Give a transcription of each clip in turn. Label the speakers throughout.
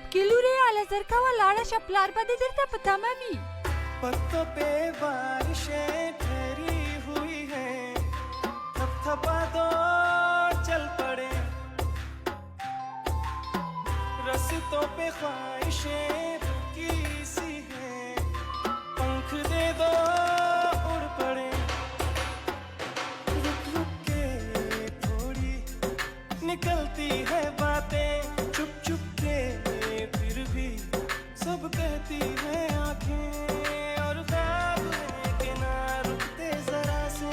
Speaker 1: تبکي لوري على زرکه ولاړه شه پلار به دې درته په تمه وي.
Speaker 2: पत्तों पे बारिशें ठहरी हुई है, थपथपा दो चल पड़े, रस्तों पे ख्वाहिशें रुकी सी है, पंख दे दो उड़ पड़े, रुक रुक के थोड़ी निकलती है बातें, चुप चुप के फिर भी सब कहती है आंखें, और ख्वाब है कि ना रुकते जरा से,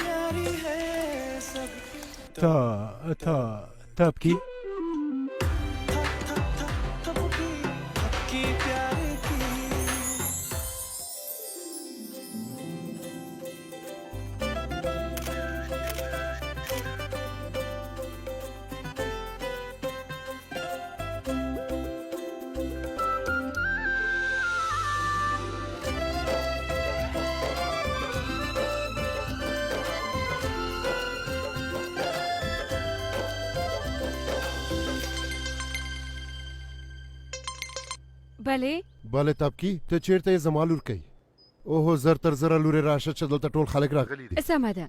Speaker 2: प्यारी है सब
Speaker 3: تبكي
Speaker 2: की प्यार की.
Speaker 1: بلې
Speaker 4: بله تبکي ته چیرته یې زما لور کوي؟ اوهو زر تر زره لورې راشه چې دلته ټول خلک راغلي دي.
Speaker 1: سمه ده.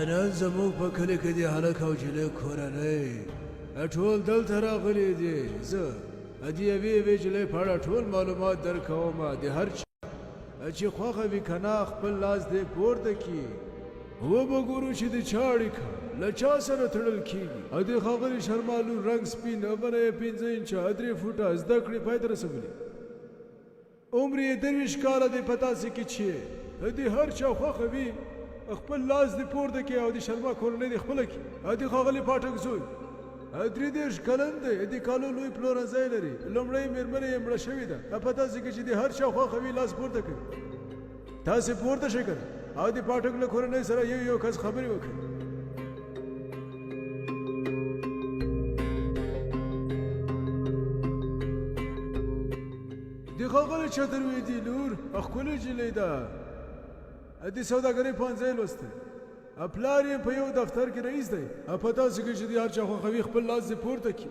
Speaker 5: نن زموږ په کلي کې د هلک او جلۍ کورنۍ ټول دلته راغلي دي. زه د یوې جلۍ په اړه ټول معلومات درکوم. د هر چا چې خوښه وي که نه خپل لاس دې پورته کړي، وبه ګورو چې د چا اړیکه له چا سره تړل کېږي. او د ښاغلي شرما لور رنګ سپین، بنه یې 5 انچه 3 فوټه زده کړې پای ته رسولي. عمر یې 23 کاله دی. په تاسې کې چې د هر چا خوښه وي خپل لاس دې پورته کړي او د شرما کورنۍ دې خپله کړي. او د ښاغلي پاټک زوی 33 کلن دی. د کالو لوی پلورنځی لري. لومړۍ مېرمنه یې مړه شوې ده. په تاسې کې چې د هر چا خوښه وي لاس پورته کوي. تاسې پورته شئ که نه؟ او د پاټک له کورنۍ سره یو کس خبرې وکړي. د ښاغلي چترویدي لور ښکلې نجلۍ ده. د سوداګرۍ پوهنځی لوستی. پلار یې په یو دفتر کې رئیس دی. په تاسو کې چې د هر چا خوښه وي خپل لاس دې پورته کړي.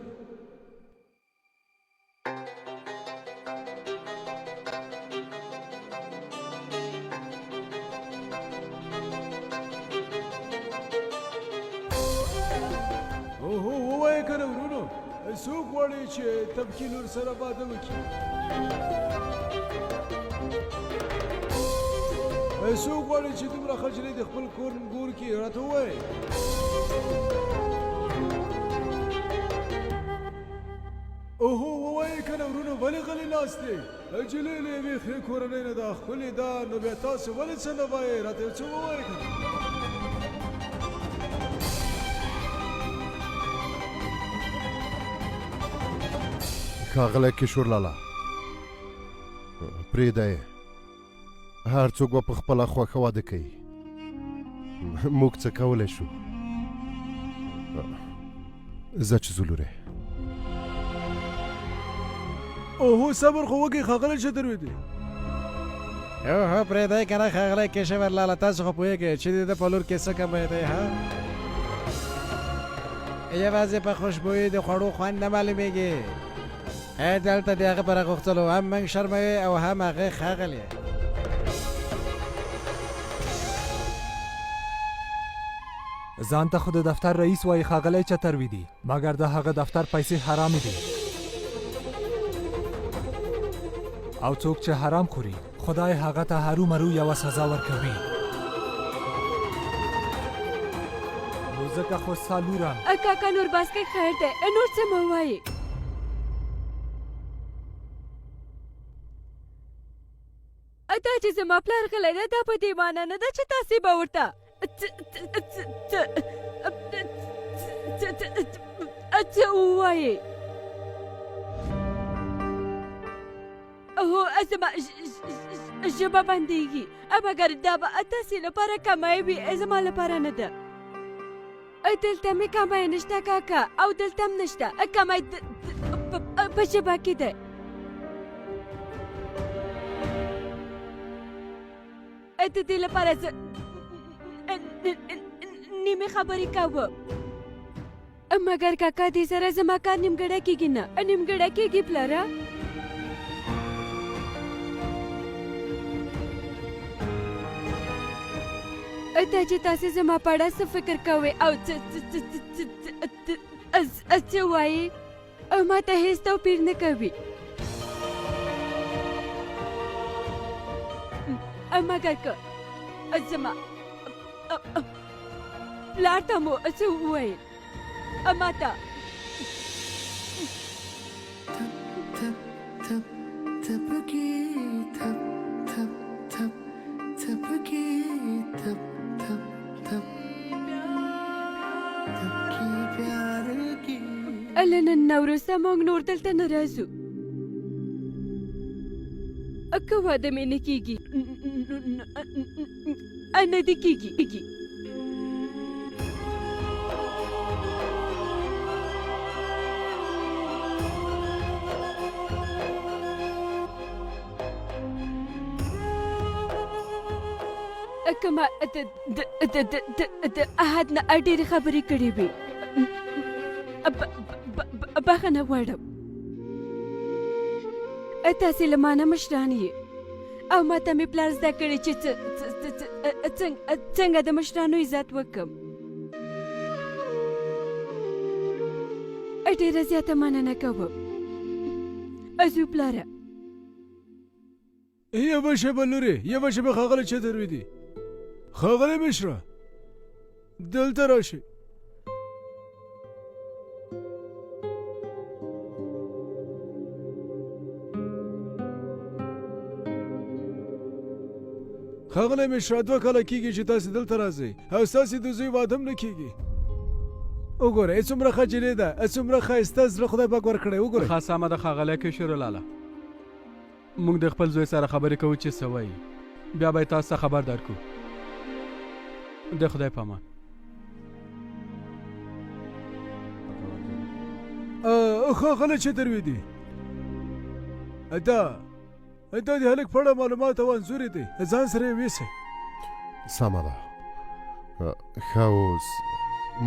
Speaker 5: اوهو ووایه که نه ورونو، څوک غواړي چې تبکي لور سره واده وکړي؟ څوک غواړي چې دومره ښه نجلۍ د خپل کور ګور کړي؟ راته ووایئ. اوهو ووایئ که نه ورونو، ولې غلي ناست دی؟ نجلۍ له یوې ښې کورنۍ نه ده، ښکلې ده. نو بیا تاسو ولې څه نه وایئ؟ راته یو څه ووایئ که نه.
Speaker 4: ښاغلی کشور لالا پرېږده یې، هر څوک به په خپله خوښه واده کوي. موږ څه کولی شو؟ ځه چې ځو لورې.
Speaker 5: اوهو صبر خو وکړئ ښاغلی چترویدي.
Speaker 6: اوهو پرېږدئ که نه ښاغلی کشور لالا، تاسو خو پوهېږئ چې د ده په لور کې څه کمی دی. یوازې په خوشبویي د خوړو خوند نه معلومېږي. دلته د هغه په راغوښتلو هم موږ شرموي او هم هغه ښاغلی.
Speaker 3: ځان ته خو د دفتر رئیس وایي ښاغلی چترویدي، مګر د هغه دفتر پیسې حرامې دي. او څوک چې حرام خوري خدای هغه ته هرومرو یوه سزا ورکوي. نو ځکه خو ستا لورم.
Speaker 1: کاکا نور بس کې خیر دی، نور څه مه وایې. دا چې زما پلار غلی دی دا په دې معنی نه ده چې تاسې به ورته څه ووایې. هو زما ژبه بندېږي، مګر دا به تاسې لپاره کمای وي، زما لپاره نه ده. دلته مې کمای نشته کاکا، او دلته هم نشته. کمای په ژبه کې ده. د دې لپاره زه نیمې خبرې کوم. مګر کاکا دې سره زما کار نیمګړی کېږي نه، نیمګړی کېږي پلاره. ته چې تاسې زما په اړه څه فکر کوئ او څه وایي ما ته هېڅ توپیر نه کوي. مګر که زما پلار ته مو څه وویل ما ته له نن نه وروسته موږ نور دلته نه راځو. که واده مې نه کېږي نه دې کېږي. که ما د احد نه ډېرې خبرې کړې وي بخښنه غواړم. تاسې له ما نه مشران یې او ما ته مې پلار زده کړی چې څنګه د مشرانو عزت وکړم. ډېره زیاته مننه کوم. ازو پلاره.
Speaker 5: یوه شېبه لورې، یوه شېبه ښاغلی چترویدي، ښاغلی مشره دلته راشئ. ښاغلی مشره 2 کاله کېږي چې تاسې دلته راځئ او ستاسې د زوی واده هم نه کېږي. وګورئ څومره ښه جینۍ ده، څومره ښایسته زړه خدای پاک ورکړی. وګورئ.
Speaker 7: ښه سمه ده ښاغلی کشورلاله، موږ د خپل زوی سره خبرې کوو چې څه وایي، بیا به یې تاسو ته خبر درکړو. د خدای په امان.
Speaker 5: ښاغلی چترویدي، دا د هلک په اړه معلومات او انځورې دی، ځان سره یې ویسئ.
Speaker 4: سمه ده. ښه اوس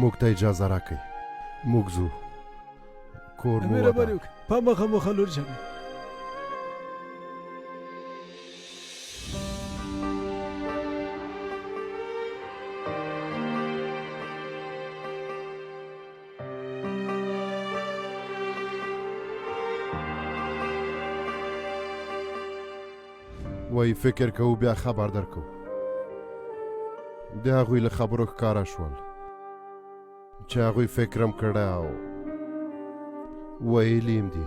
Speaker 4: موږ ته اجازه راکئ، موږ ځو. کور مو
Speaker 5: مهرباني وکړئ، په مخه مخه لور جانې.
Speaker 4: وایي فکر کوو بیا خبر درکو. د هغوی له خبرو ښکاره شول چې هغوی فکرم کړی او ویلي هم دي.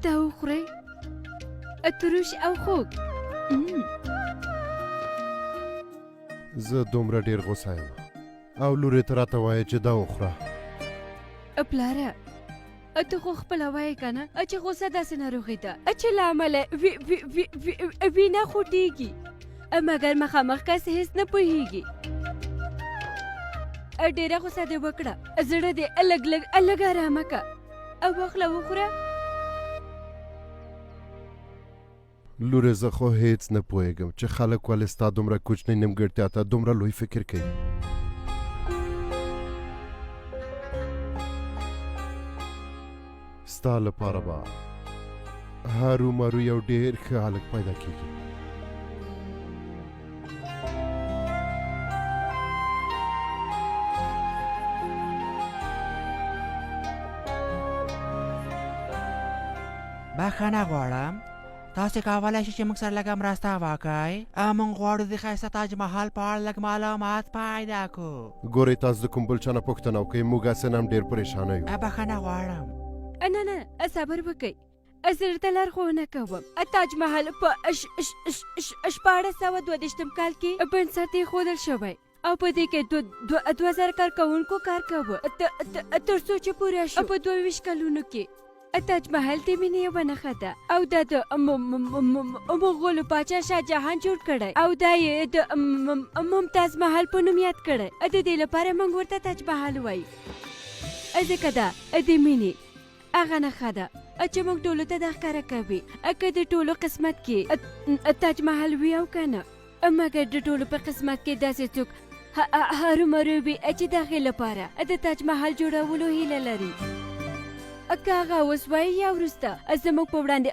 Speaker 1: ته وخورئ تروش او خوږ.
Speaker 4: زه دومره ډېر غوسه یم او لورې ته راته وایه چې دا وخوره.
Speaker 1: پلاره ته خو خپله وایې که نه چې غوسه داسې ناروغي ده چې له امله وینه خوټېږي مګر مخامخ کس هېڅ نه پوهېږي. ډېره غوسه دې وکړه، زړه دې لږ ارامه که او واخله وخوره.
Speaker 4: لورې زه خو هېڅ نه پوهېږم چې خلک ولې ستا دومره کوچنۍ نیمګړتیا ته دومره لوی فکر کوي. ستا لپاره به هرومرو یو ډېر ښه هلک پیدا کېږي.
Speaker 6: بخښنه غواړم، تاسې کولی شئ چې موږ سره لږه مرسته وکړئ؟ موږ غواړو د ښایسته تاج محل په اړه لږ معلومات پیدا کړو.
Speaker 4: ګورئ تاسو د کوم بل چا نه پوښتنه وکړئ، موږ هسې نه هم ډېر پریشانه یو.
Speaker 6: بخښنه غواړم.
Speaker 1: نه صبر وکئ، زه درته لارښوونه کوم. تاج محل په 1832 کال کې بنسټ ایښودل شوی او په دې کې 2000 کارکوونکو کار کاوه تر څو چې پوره شو په 22 کلونو کې. تاج محل د مینې یوه نښه ده او دا د مغولو پاچا شاه جهان جوړ کړی او دا یې د ممتاز محل په نوم یاد کړی. د دې لپاره موږ ورته تاج محل وایو ځکه دا د مینې هغه نښه ده چې موږ ټولو ته دا ښکاره کوي که د ټولو قسمت کې تاج محل وي او که نه، مګر د ټولو په قسمت کې داسې څوک هرومرو وي چې د هغې لپاره د تاج محل جوړولو هیله لري. که هغه اوس وایي یا وروسته زموږ په وړاندې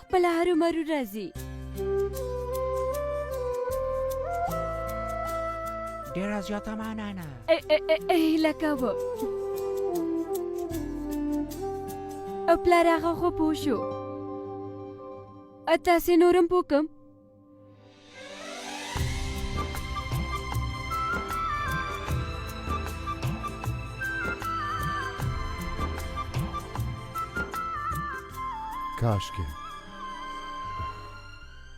Speaker 1: خپله هرومرو راځي.
Speaker 6: ډېره زیاته مننه.
Speaker 1: هیله کوه پلار هغه خو پوه شو. تاسې نورم پوه کړم.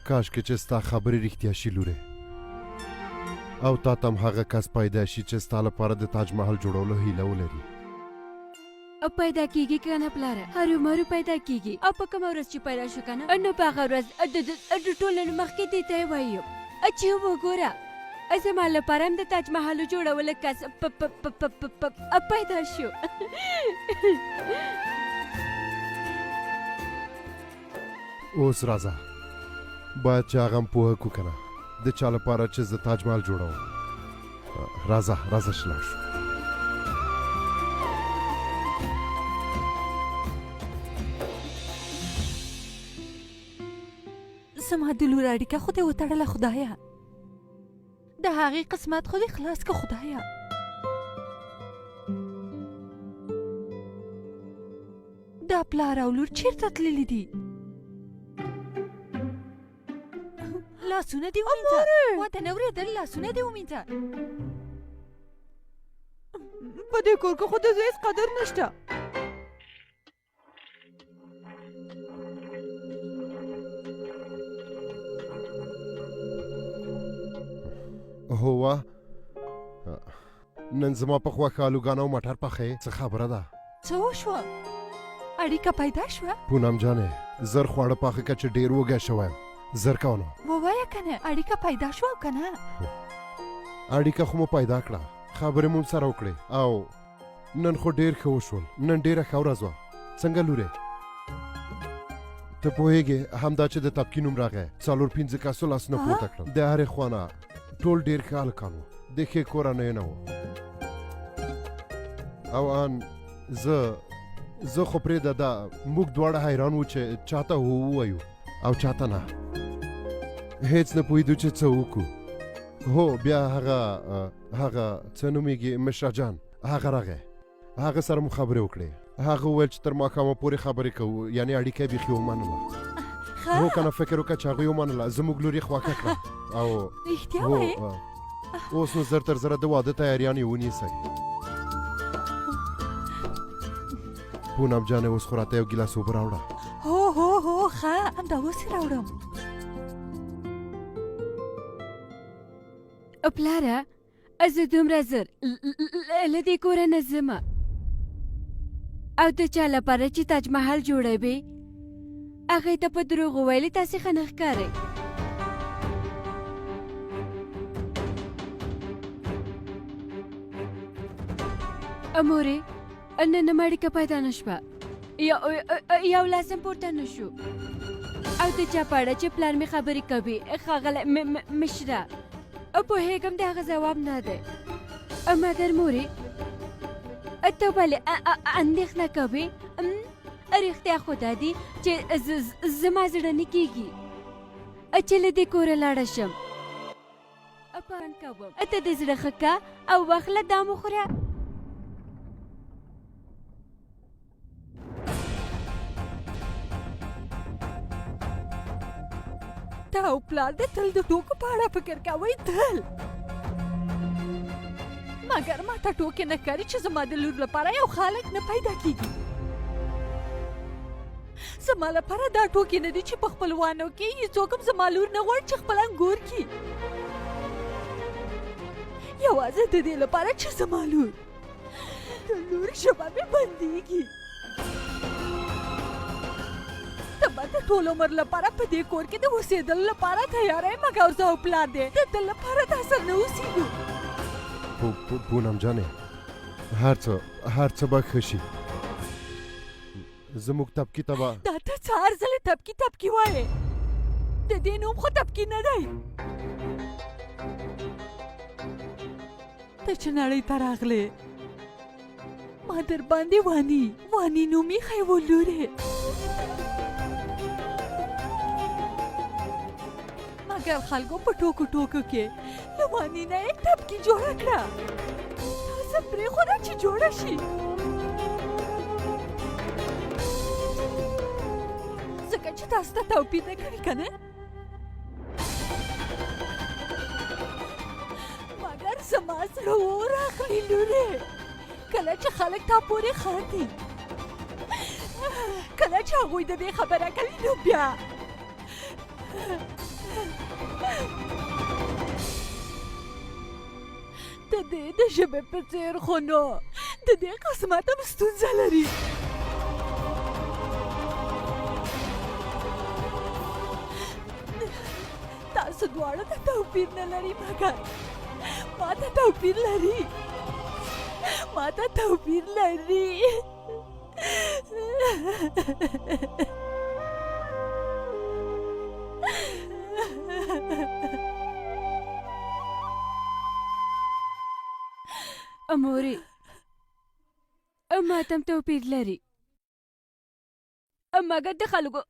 Speaker 4: کاشکې چې ستا خبرې رښتیا شي لورې، او تا ته هم هغه کس پیدا شي چې ستا لپاره د تاج محل جوړولو هیله ولري.
Speaker 1: پیدا کیږي که نه پلاره؟ هرومرو پیدا کیږي او په کومه ورځ چې پیدا شو که نه، نو په هغه ورځ د ټولو نه مخکې دې ته یې وایم چې وګوره زما لپاره هم د تاج محلو جوړولو کس پیدا شو.
Speaker 4: اوس راځه، باید چې هغه هم پوهه کړو که نه د چا لپاره چې زه تاج محل جوړوم. راځه چې لاړ شو.
Speaker 8: زما د لور اړیکه خو دې وتړله خدایه، د هغې قسمت خو دې خلاص که خدایه. دا پلار او لور چیرته تللی دي؟ لاسونه دې ومینځه، واته نه اورېدل، لاسونه دې ومینځه.
Speaker 9: په دې کور کې خو د زه هېڅ قدر نشته.
Speaker 4: هو نن زما په خوښه آلوګانه او مټر پخې، څه خبره ده؟
Speaker 8: څه وشوه؟ اړیکه پیدا شوه؟
Speaker 4: پونم جانې زر خواړه پاخه که چې ډېر وږی شوی یم، زر کوه نو
Speaker 8: ووایه که نه اړیکه پیدا شوه او که نه؟
Speaker 4: اړیکه خو مو پیدا کړه، خبرې مو سره وکړې او نن خو ډېر ښه وشول. نن ډېره ښه ورځ وه. څنګه لورې؟ ته پوهېږې همدا چې د تپکي نوم راغی 4-5 کسو لاسونه پورته کړل، د هرې خوا نه ټول ډېر ښه هلکان وو، د ښې کورنۍ نه وو. او ان زه خو پرېږده دا موږ دواړه حیران وو چې چاته ووایو او چاته نه، هېڅ نه پوهېدو چې څه وکړو. هو بیا هغه څه نومېږي مشره جان هغه راغی، هغه سره مو خبرې وکړې. هغه وویل چې تر ماښامه پورې خبرې کوو، یعنې اړیکه یې بیخي ومنله. هو که نه فکر وکړه چې هغوی ومنله، زموږ لور یې خواښه کړه او
Speaker 8: رښتیا وایې؟
Speaker 4: اوس نو زر تر زره د واده تیاریان یې ونیسئ. پونم جانې اوس خو راته یو ګیلاس اوبه راوړه.
Speaker 8: هو ښه همدا اوس یې راوړم.
Speaker 1: پلاره زه دومره زر له دې کوره نه ځمه او د چا لپاره چې تاج محل جوړوي هغې ته په دروغ وویلې تاسې ښه نه ښکارئ. مورې نن هم اړیکه پیدا نه شوه، یو لاس هم پورته نه شو او د چا په اړه چې پلار مې خبرې کوي ښاغلی مشره پوهېږم د هغه ځواب نه دی، مګر مورې ته ولې اندېښنه کوې؟ رښتیا خو دا دي چې زما زړه نه کېږي چې له دې کوره لاړه شم. پان کوم ته دې زړه ښه که او واخله دا مو خوره.
Speaker 8: تا او پلار دې تل د ټوکو په اړه فکر کوئ تل، مګر ما ته ټوکې نه کوي چې زما د لور لپاره یو خالق نه پیدا کېږي. زما لپاره دا ټوکې نه دي چې په خپلوانو کې هېڅوک هم زما لور نه غواړي چې خپل انګور کړي، یوازې د دې لپاره چې زما لور د لور ژبه مې بندېږي. ټول عمر لپاره په دې کور کې د اوسېدلو لپاره تیار یم مګر زه او پلار دی د تل لپاره دا سره نه اوسېږو.
Speaker 4: پونم جانې هر څه به ښه شي. زموږ تبکي ته به
Speaker 8: دا ته څه هر ځلې تبکي وایې؟ د دې نوم خو تبکي نه دی. ته چې نړۍ ته راغلې ما در باندې واني نوم ایښی و لورې، مګر خلکو په ټوکو کې له واني نه یې تبکي جوړه کړه. تاسو پرېښوده چې جوړه شي. ځکه چې تاسو ته توپیر نه کوي که نه؟ مګر زما زړه وراخلي لورې کله چې خلک تا پورې خاندي، کله چې هغوی د دې خبره کوي نو بیا د دې د ژبې په څېر خو نو د دې قسمت هم ستونزه لري. تاسو دواړه ته توپیر نه لري مګر ما ته توپیر لري.
Speaker 1: اموري ما تم توپیر لري مګر د خلکو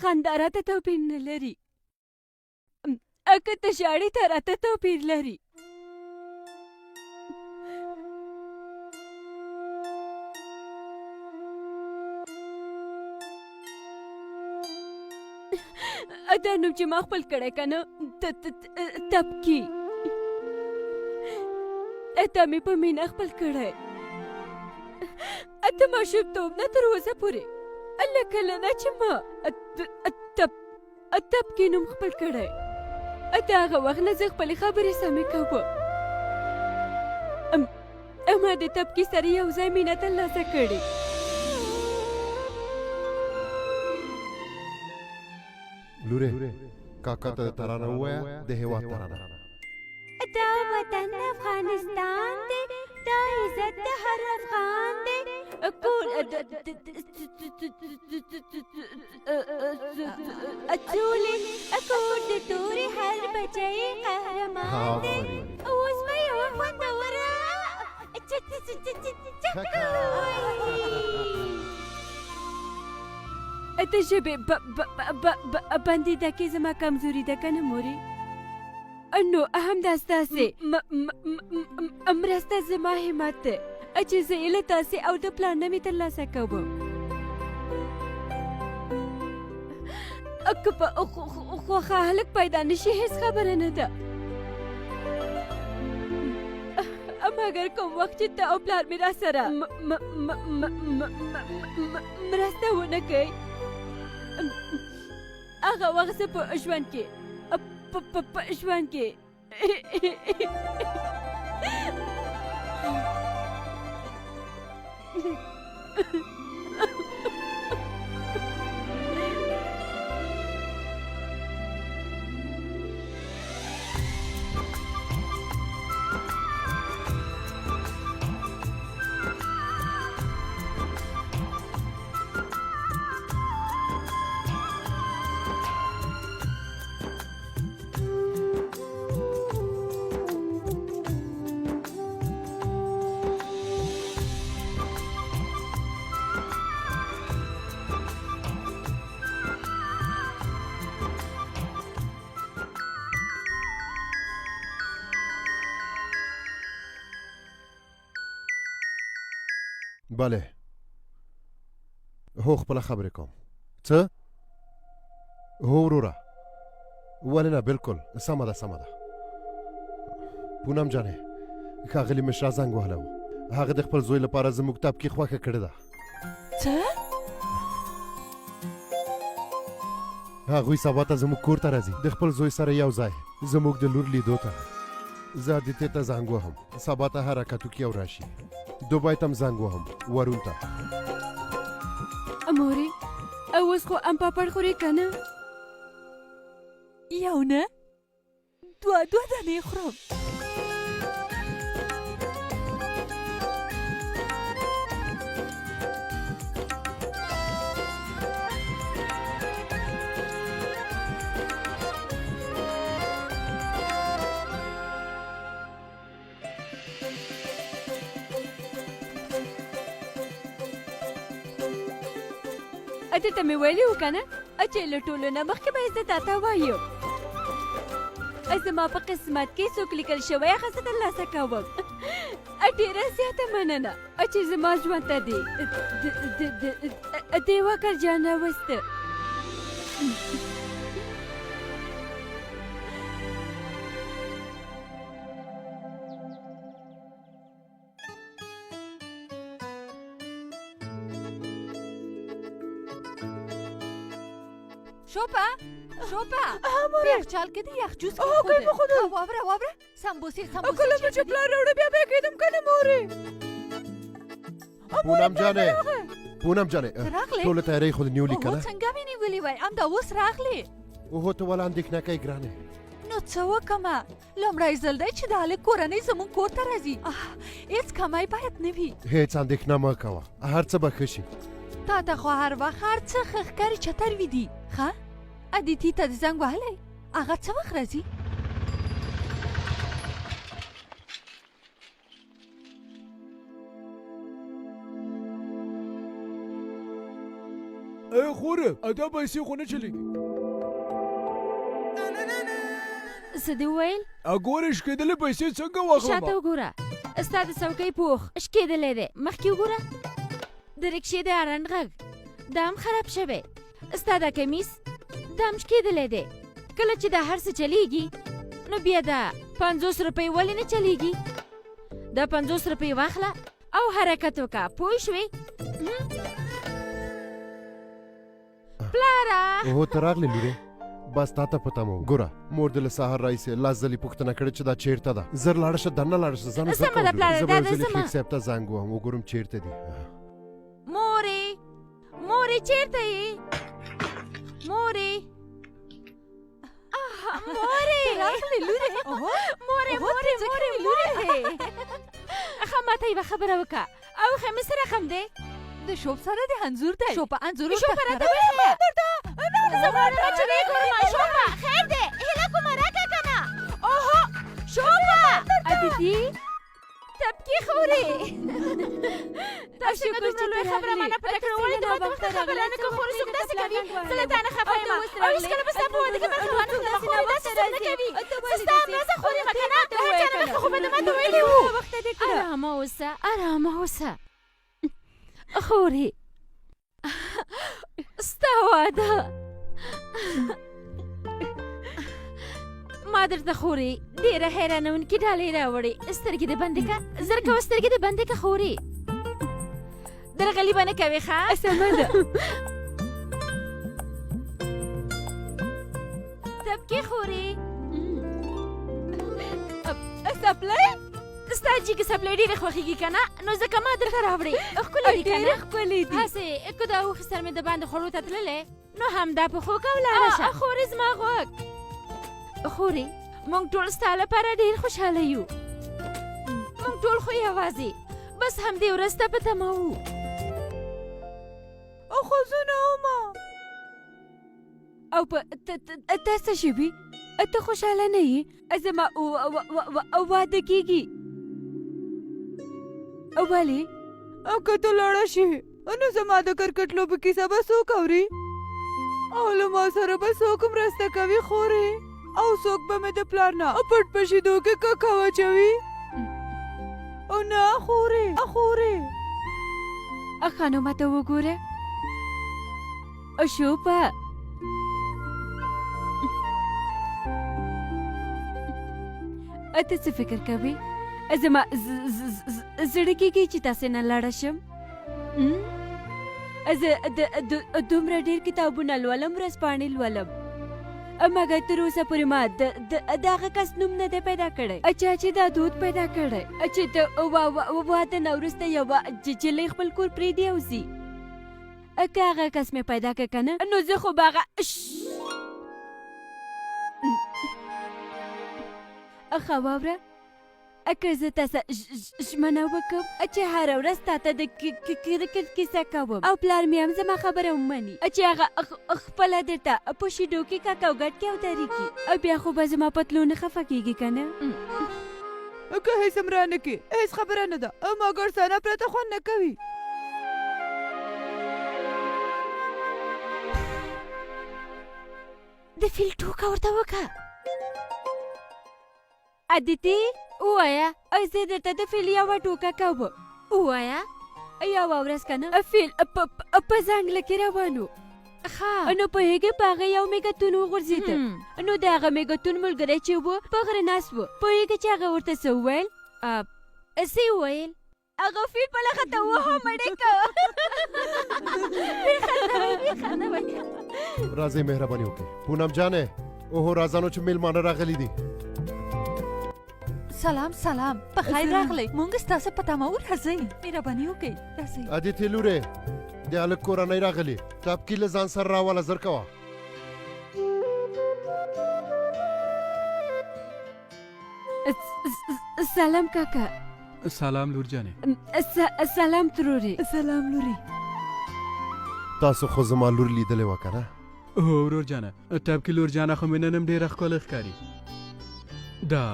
Speaker 1: خندا راته توپیر نه لري. که ته ژاړې ته راته توپیر لري. دا نوم چې ما خپل کړی که نه تبکي ته مې په مینه خپل کړی. ته ماشومتوب نه تر اوسه پورې له کله نه چې ما تبکي نوم خپل کړی. د هغه وخت نه زه خپلې خبرې سمې کوم. ما د تبکي سره یو ځای مینه ترلاسه کړې.
Speaker 4: لورې کاکا ته ترانه ووایه د هېواد ترانه.
Speaker 1: دا وطن افغانستان دی، دا عزت د هر افغان دی. کور د تورې هر بچی قهرمان دی. اوس به یوه خوندوره د ژبې بندیده کې زما کمزوري ده که نه مورې؟ نو همدا ستاسې مرسته زما همت دی چې زه یې له تاسې او د پلار نه مې ترلاسه کوم. که په خوښه هلک پیدا نه شي هېڅ خبره نه ده. مګر کوم وخت چې ته او پلار مې را سره مرسته ونه کوي هغه وخت زه په ژوند کې
Speaker 4: بله هو خپله خبرې کوم. څه؟ هو وروره ولې نه بلکل سمه ده پونم جانې ښاغلي مشرا زنګ وهلی و. هغه د خپل زوی لپاره زموږ تبکي خوښه کړې ده.
Speaker 8: څه؟
Speaker 4: هغوی سبا ته زموږ کور ته راځي د خپل زوی سره یو ځای زموږ د لور لیدو ته. زه ادیتې ته زنګ وهم سبا ته حرکتو کې او راشي. دوبۍ ته هم زنګ وهم ورون ته.
Speaker 1: امورې اوس خو ام پاپړ خوري کنه؟
Speaker 8: یو نه دوه دانې خورم.
Speaker 1: اته ته مې ویلي و کنه چې له ټولو نه مخکې به زه تاته وایم زما په قسمت کې څوک لیکل شوی هغه زه ترلاسه کوم. ډېره زیاته مننه چې زما ژوند ته دې وکر جان راوسته.
Speaker 8: شوپا په یخچال کې د یخ جوس کېښوده. واوره سمبوسې
Speaker 9: کله مې چې پلار راوړه بیا به کېدم کنه مورې.
Speaker 4: پونم جانې
Speaker 8: راغلې؟
Speaker 4: ټوله تیاری خو دې نیولې که نه؟
Speaker 8: څنګه مې نیولې وای همدا اوس راغلې.
Speaker 4: اوهو ته ولې اندېښنه کوې ګرانې؟
Speaker 8: نو څه وکړمه لومړی ځل دی چې د هلک کورنۍ زموږ کور ته راځي. هېڅ کمی باید نه وي.
Speaker 4: هېڅ اندېښنه مه کوه هر څه به ښه شي.
Speaker 8: تا ته خو هر وخت هر څه ښه ښکاري چتر وي دي. ښه ادیتي ته د زنګ وهلی هغه څه وخت راځي؟
Speaker 5: ای خوره ادا پیسې خو نه چلېږي.
Speaker 1: څه دې وویل؟
Speaker 5: ګورې شکېدلې پیسې څنګه واخلم؟
Speaker 1: شاته وګوره ستا د څوکۍ پوخ شکېدلی دی. مخکې وګوره د رکشې د هارن غږ دا هم خراب شوی. ستا دا کمیس دا هم شکېدلی دی. کله چې دا هر څه چلیږي نو بیا دا 50 روپۍ ولې نه چلیږي؟ دا 50 روپۍ واخله او حرکت وکړه پوه شوې؟ پلاره
Speaker 4: اوهو ته راغلې لورې بس تا ته په تمه وم. ګوره مور دې له سهار راهیسې لاس ځلې پوښتنه کړې چې دا چېرته ده. زر لاړه شه دننه لاړه شه ځه نو زه
Speaker 1: سمه ده پلاره
Speaker 4: زه به
Speaker 1: دا
Speaker 4: یو
Speaker 1: ده
Speaker 4: ځلې
Speaker 1: زما.
Speaker 4: خلیق صاحب ته زنګ وهم وګورم چېرته دي.
Speaker 1: مورې چېرته یې؟ مورې
Speaker 8: راغلې لورې.
Speaker 1: مورې ښه ماته یوه خبره وکړه او ښه مې څه رقم دی؟
Speaker 8: د شوپ سره د انځور دی. شوپه انځور
Speaker 1: شوپه راته وښیه. زه غواړم چې ویې ګورم. شوپه خیر دی هیله کومه راکړه که نه. اوهو شوپه ادیتي تبکي خورې. شکر چې لوی خبره مانه پټه کړه. ولې د بد وخته خبره نه کوم؟ خورې څوک داسې کوي زه له تا نه خفه یم او هېڅکله به ستا په واده کې برخه وانه خورم. خورې داسې څوک نه کوي. زه ستا مرسته خورې که نه د هر چا نه مخکې خو به د ما ته ویلي وو. ارامه اوسه خورې ستا واده ما درته خورې ډېره حیرانوونکې ډالۍ راوړې. سترګې دې بندې که زر کوه سترګې دې بندې که خورې درغلي به نه کوې ښه؟ سمه ده. تبکې خورې سپلی ستا جیګې سپلی ډېرې خوښېږي که نه نو ځکه ما درته راوړې. ښکلې دي که نه؟ ښکلې دي. هسې که دا اوښ سر مې د باندې خوړو ته تللی نو همدا په خوږه ولاړه شه. خورې زما غوږ خورې موږ ټول ستا لپاره ډېر خوشحاله یو. موږ ټول خو یوازې بس همدې ورځ ته په تمه وو.
Speaker 9: خو زه نه ومه.
Speaker 1: او په ته څه شوي؟ ته خوشحاله نه یې؟ زما واده کېږي. ولې؟
Speaker 9: او که ته لاړه شې نو زما د کرکټ لوبې کیسه به څوک اوري او له ما سره به څوک مرسته کوي خورې او څوک به مې د پلار نه پټ په شیدو کې ککه واچوي. او نه خورې
Speaker 1: ښه نو ماته وګوره شوپه ته څه فکر کوې؟ زما زړه کېږي چې تاسې نه لاړه شم. زه دومره ډېر کتابونه لولم ورځپاڼې لولم مګر تر اوسه پورې ما د هغه کس نوم نه دی پیدا کړی چې دا دود پیدا کړی چې د واده نه وروسته یوه نجلۍ خپل کور پرېږدي او ځي. که هغه کس مې پیدا کړ که نه نو زه خو به هغه ښه واوره که زه تاسو ژمنه وکړم چې هره ورځ تا ته د کرکټ کیسه کوم او پلار مې هم زما خبره ومني چې هغه خپله درته په شیدو کې کاکاوګټ کې اودرېږي بیا خو به زما پتلون خفه کېږي که نه
Speaker 9: که هیڅ هم رانه کې هیڅ خبره نه ده مګر سانا پرته خوند نه کوي
Speaker 1: د فیل ټوکه ورته وکړه ادیتي ووایه زه درته د فیل یوه ټوکه کوم ووایه یوه ورځ که نه فیل په ځنګله کې روان و نو پوهېږې په هغه یو میګتون وغورځېده نو د هغه میګتون ملګری چې و په غره ناست و پوهېږې چې هغه ورته څه وویل څه یې وویل هغه فیل په لغه ته وهو مړې که
Speaker 4: راځئ مهرباني وکړئ پونم جانې اوهو راځانو چې میلمانه راغلي دي
Speaker 8: سلام سلام په خیر راغلی مونږ ستاسو په تمه راځئ مهرباني وکړئ راځئ
Speaker 4: ادیتي لورې د هلک کورنۍ راغلي ټاپکي له ځان سره راوله زر کوه
Speaker 1: سلام کاکا
Speaker 7: سلام لور جانې
Speaker 1: سلام ترورې
Speaker 9: سلام لوري
Speaker 4: تاسو خو زما لور لیدلې وه که نه
Speaker 7: هو ورور جانه ټاپکي لور جانه خو مې نن هم ډېره ښکلی ښکاري دا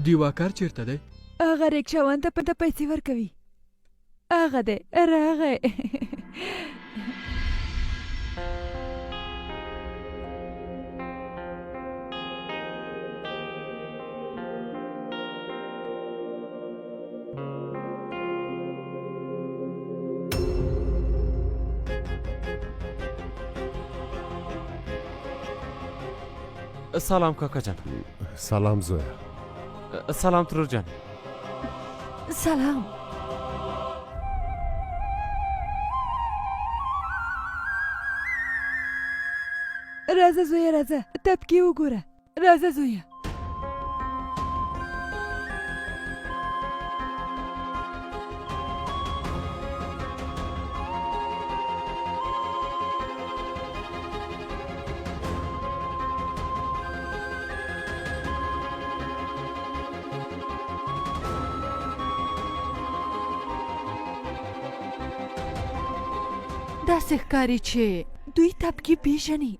Speaker 7: دیوا کار چیرته دی
Speaker 9: هغه ریکشاوان ته پیسې ورکوي هغه دی راغی
Speaker 10: سلام کاکا جان
Speaker 4: سلام زویا
Speaker 10: سلام ترور جان
Speaker 8: سلام
Speaker 9: راځه زویا راځه تپکي وګوره راځه زویا
Speaker 8: داسې ښکاري چې دوی تپکي پیژني